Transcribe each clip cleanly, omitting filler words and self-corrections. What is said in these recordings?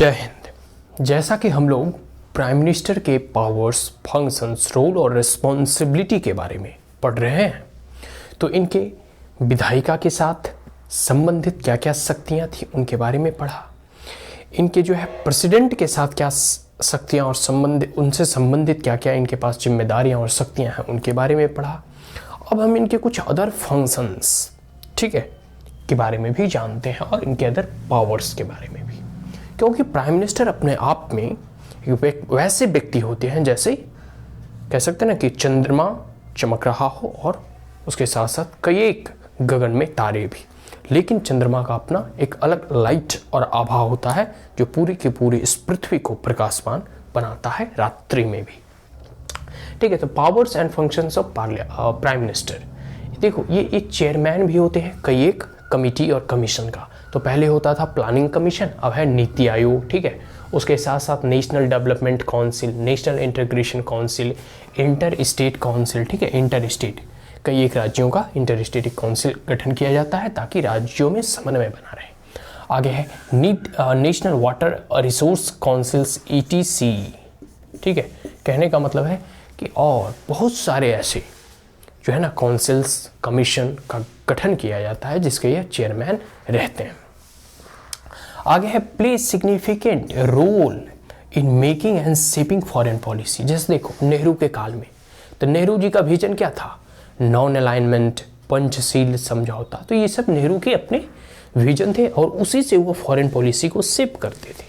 जय हिंद। जैसा कि हम लोग प्राइम मिनिस्टर के पावर्स, फंक्शंस, रोल और रिस्पॉन्सिबिलिटी के बारे में पढ़ रहे हैं, तो इनके विधायिका के साथ संबंधित क्या क्या शक्तियां थी उनके बारे में पढ़ा। इनके जो है प्रेसिडेंट के साथ क्या शक्तियां और संबंधित, उनसे संबंधित क्या क्या इनके पास जिम्मेदारियां और शक्तियां हैं उनके बारे में पढ़ा। अब हम इनके कुछ अदर फंक्शंस, ठीक है, के बारे में भी जानते हैं और इनके अदर पावर्स के बारे में भी, क्योंकि प्राइम मिनिस्टर अपने आप में एक वैसे व्यक्ति होते हैं जैसे कह सकते हैं ना कि चंद्रमा चमक रहा हो और उसके साथ साथ कई एक गगन में तारे भी, लेकिन चंद्रमा का अपना एक अलग लाइट और आभा होता है जो पूरी की पूरी इस पृथ्वी को प्रकाशमान बनाता है रात्रि में भी। ठीक है, तो powers and functions of prime minister, देखो ये एक चेयरमैन भी होते हैं कई एक कमिटी और कमीशन का। तो पहले होता था प्लानिंग कमीशन, अब है नीति आयोग। ठीक है, उसके साथ साथ national development council, national integration council, inter state council. ठीक है, इंटर स्टेट कई एक राज्यों का इंटर स्टेट काउंसिल गठन किया जाता है ताकि राज्यों में समन्वय बना रहे। आगे है national water resource councils ETC। ठीक है, कहने का मतलब है कि और बहुत सारे ऐसे जो है ना काउंसिल्स, कमीशन का गठन किया जाता है जिसके ये चेयरमैन रहते हैं। आगे है play significant role in making and shaping foreign policy. जैसे देखो नेहरू के काल में, तो नेहरू जी का विजन क्या था? नॉन अलाइनमेंट, पंचशील समझौता। तो ये सब नेहरू के अपने विजन थे और उसी से वो फॉरेन पॉलिसी को शेप करते थे।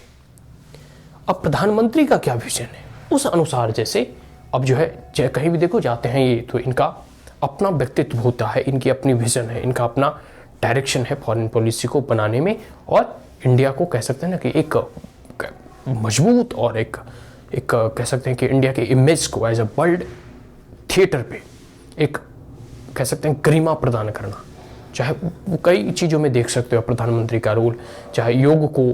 अब प्रधानमंत्री का क्या विजन है, उस अनुसार जैसे अब जो है कहीं भी देखो जाते हैं ये, तो इनका अपना व्यक्तित्व होता है, इनकी अपनी विजन है, इनका अपना डायरेक्शन है फॉरेन पॉलिसी को बनाने में और इंडिया को कह सकते हैं ना कि एक मजबूत और एक कह सकते हैं कि इंडिया के इमेज को एज अ वर्ल्ड थिएटर पे एक कह सकते हैं गरिमा प्रदान करना। चाहे कई चीज़ों में देख सकते हो प्रधानमंत्री का रोल, चाहे योग को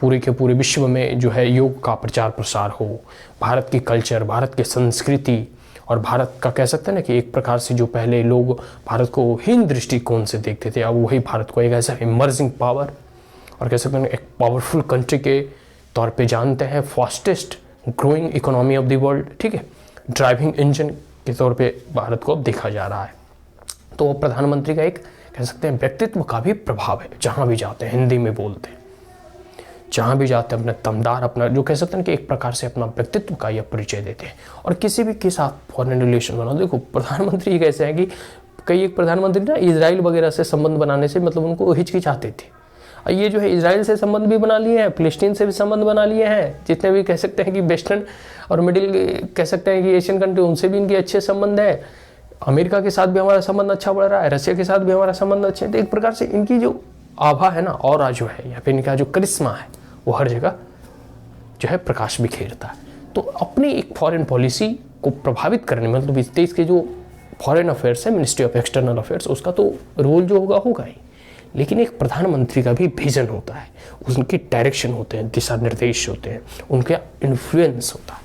पूरे के पूरे विश्व में जो है योग का प्रचार प्रसार हो, भारत की कल्चर, भारत की संस्कृति और भारत का कह सकते हैं ना कि एक प्रकार से जो पहले लोग भारत को हीन दृष्टिकोण से देखते थे, अब वही भारत को एक ऐसा इमर्जिंग पावर और कह सकते हैं एक पावरफुल कंट्री के तौर पे जानते हैं, fastest growing economy of the world. ठीक है, ड्राइविंग इंजन के तौर पे भारत को अब देखा जा रहा है। तो वो प्रधानमंत्री का एक कह सकते हैं व्यक्तित्व का भी प्रभाव है। जहाँ भी जाते हैं हिंदी में बोलते हैं, जहाँ भी जाते हैं अपने दमदार, अपना जो कह सकते हैं कि एक प्रकार से अपना व्यक्तित्व का यह परिचय देते हैं और किसी भी के साथ फॉरेन रिलेशन बनाओ। देखो प्रधानमंत्री कैसे हैं कि कई एक प्रधानमंत्री ना इजराइल वगैरह से संबंध बनाने से मतलब उनको हिचकिचाते थे, और ये जो है इजराइल से संबंध भी बना लिए हैं, फिलिस्तीन से भी संबंध बना लिए हैं, जितने भी कह सकते हैं कि वेस्टर्न और मिडिल कह सकते हैं कि एशियन कंट्री, उनसे भी इनके अच्छे संबंध है। अमेरिका के साथ भी हमारा संबंध अच्छा बढ़ रहा है, रशिया के साथ भी हमारा संबंध अच्छे है। तो एक प्रकार से इनकी जो आभा है ना, और जो है या फिर इनका जो करिश्मा है वो हर जगह जो है प्रकाश बिखेरता है। तो अपनी एक फॉरेन पॉलिसी को प्रभावित करने में मतलब इस देश के जो फॉरेन अफेयर्स है, मिनिस्ट्री ऑफ एक्सटर्नल अफेयर्स, उसका तो रोल जो होगा ही, लेकिन एक प्रधानमंत्री का भी विजन होता है, उनके डायरेक्शन होते हैं, दिशा निर्देश होते हैं, उनका इन्फ्लुएंस होता है।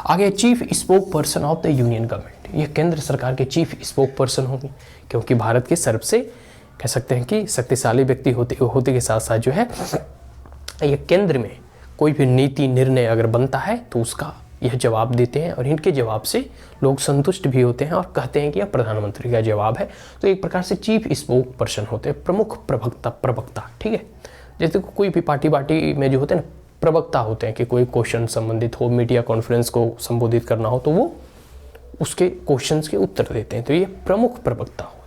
आगे chief spoke person of the union government, ये केंद्र सरकार के चीफ स्पोक पर्सन होंगे, क्योंकि भारत के सबसे कह सकते हैं कि शक्तिशाली व्यक्ति होते के साथ साथ जो है ये केंद्र में कोई भी नीति निर्णय अगर बनता है तो उसका यह जवाब देते हैं और इनके जवाब से लोग संतुष्ट भी होते हैं और कहते हैं कि यह प्रधानमंत्री का जवाब है। तो एक प्रकार से चीफ स्पोक पर्सन होते हैं, प्रमुख प्रवक्ता। ठीक है, जैसे कोई भी पार्टी में जो होते हैं ना प्रवक्ता होते हैं कि कोई क्वेश्चन संबंधित हो, मीडिया कॉन्फ्रेंस को संबोधित करना हो तो वो उसके क्वेश्चंस के उत्तर देते हैं, तो ये प्रमुख प्रवक्ता हो।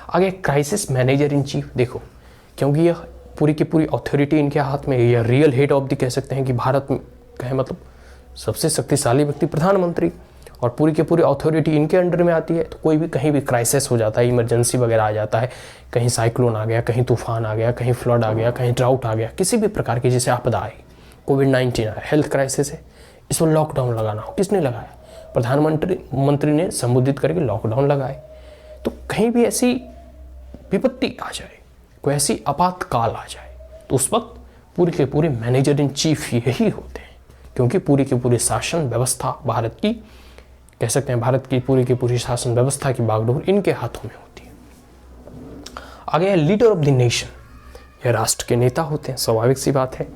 आगे क्राइसिस मैनेजर इन चीफ, देखो क्योंकि यह पूरी की पूरी अथॉरिटी इनके हाथ में, यह रियल हेड ऑफ द कह सकते हैं कि भारत में कहे मतलब सबसे शक्तिशाली व्यक्ति प्रधानमंत्री, और पूरी की पूरी अथॉरिटी इनके अंडर में आती है। तो कोई भी कहीं भी क्राइसिस हो जाता है, इमरजेंसी वगैरह आ जाता है, कहीं साइक्लोन आ गया, कहीं तूफान आ गया, कहीं फ्लड आ गया, कहीं ड्राउट आ गया, किसी भी प्रकार की जैसे आपदा आई, कोविड-19 आया, हेल्थ क्राइसिस है, इस पर लॉकडाउन लगाना हो, किसने लगाया? प्रधानमंत्री ने संबोधित करके लॉकडाउन लगाए। तो कहीं भी ऐसी विपत्ति आ जाए, कोई ऐसी आपातकाल आ जाए, तो उस वक्त पूरे के पूरे मैनेजर इन चीफ यही होते हैं, क्योंकि पूरी की पूरी शासन व्यवस्था भारत की कह सकते हैं, भारत की पूरी शासन व्यवस्था की बागडोर इनके हाथों में होती है। आगे है लीडर ऑफ द नेशन, यह राष्ट्र के नेता होते हैं, स्वाभाविक सी बात है।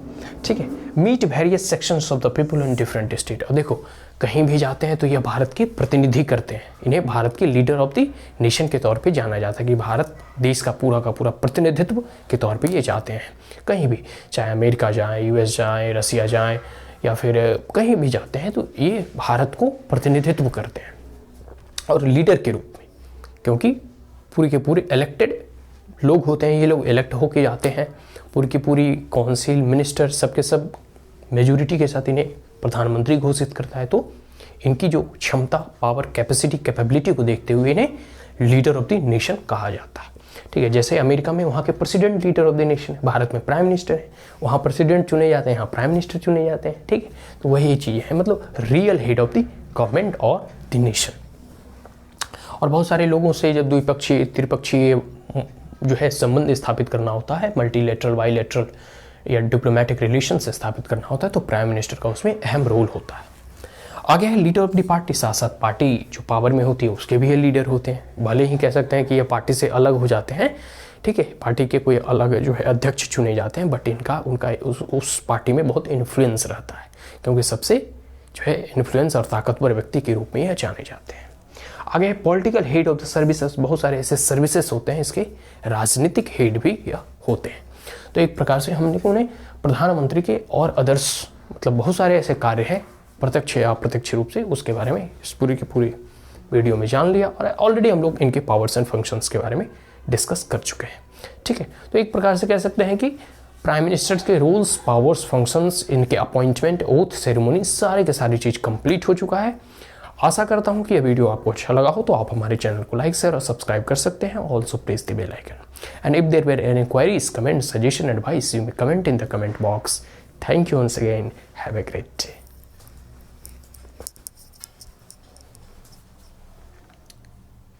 ठीक है। Meet various sections of the people in different state. अब देखो कहीं भी जाते हैं तो ये भारत के प्रतिनिधि करते हैं, इन्हें भारत के लीडर ऑफ द नेशन के तौर पे जाना जाता है कि भारत देश का पूरा प्रतिनिधित्व के तौर पे ये जाते हैं कहीं भी, चाहे अमेरिका जाएं, यूएस जाएं, रसिया जाएं या फिर कहीं भी जाते हैं तो ये भारत को प्रतिनिधित्व करते हैं और लीडर के रूप में, क्योंकि पूरे के पूरे इलेक्टेड लोग होते हैं, ये लोग इलेक्ट होके जाते हैं, पूरी की पूरी काउंसिल मिनिस्टर सबके सब मेजोरिटी के साथ इन्हें प्रधानमंत्री घोषित करता है। तो इनकी जो क्षमता, पावर, कैपेसिटी, कैपेबिलिटी को देखते हुए इन्हें लीडर ऑफ द नेशन कहा जाता है। ठीक है, जैसे अमेरिका में वहाँ के president leader of the nation है, भारत में प्राइम मिनिस्टर है, वहाँ प्रेसिडेंट चुने जाते हैं, यहाँ प्राइम मिनिस्टर चुने जाते हैं। ठीक है, तो वही चीज़ है, मतलब real head of the government और द नेशन। और बहुत सारे लोगों से जब द्विपक्षीय त्रिपक्षीय जो है संबंध स्थापित करना होता है, मल्टीलेटरल, बाईलेटरल या डिप्लोमेटिक रिलेशन स्थापित करना होता है, तो प्राइम मिनिस्टर का उसमें अहम रोल होता है। आगे है लीडर ऑफ द पार्टी। साथ साथ पार्टी जो पावर में होती है उसके भी ये लीडर होते हैं, भले ही कह सकते हैं कि ये पार्टी से अलग हो जाते हैं। ठीक है, पार्टी के कोई अलग जो है अध्यक्ष चुने जाते हैं, बट उनका उस पार्टी में बहुत इन्फ्लुएंस रहता है, क्योंकि सबसे जो है इन्फ्लुएंस और ताकतवर व्यक्ति के रूप में यह जाने जाते हैं। आगे political head of the services. बहुत सारे ऐसे सर्विसेज होते हैं, इसके राजनीतिक हेड भी होते हैं। तो एक प्रकार से हमने उन्हें प्रधानमंत्री के और अदर्स, मतलब बहुत सारे ऐसे कार्य हैं प्रत्यक्ष या अप्रत्यक्ष रूप से, उसके बारे में इस पूरी की पूरी वीडियो में जान लिया और ऑलरेडी हम लोग इनके पावर्स एंड फंक्शंस के बारे में डिस्कस कर चुके हैं। ठीक है, तो एक प्रकार से कह सकते हैं कि प्राइम मिनिस्टर के रूल्स, पावर्स, फंक्शंस, इनके अपॉइंटमेंट, ओथ सेरेमनी, सारे के सारी चीज़ कंप्लीट हो चुका है। आशा करता हूँ कि यह वीडियो आपको अच्छा लगा हो, तो आप हमारे चैनल को लाइक, शेयर और सब्सक्राइब कर सकते हैं। Also press the bell icon and if there were any queries, comment, suggestion, advice, you may comment in the comment box. Thank you once again, have a great day.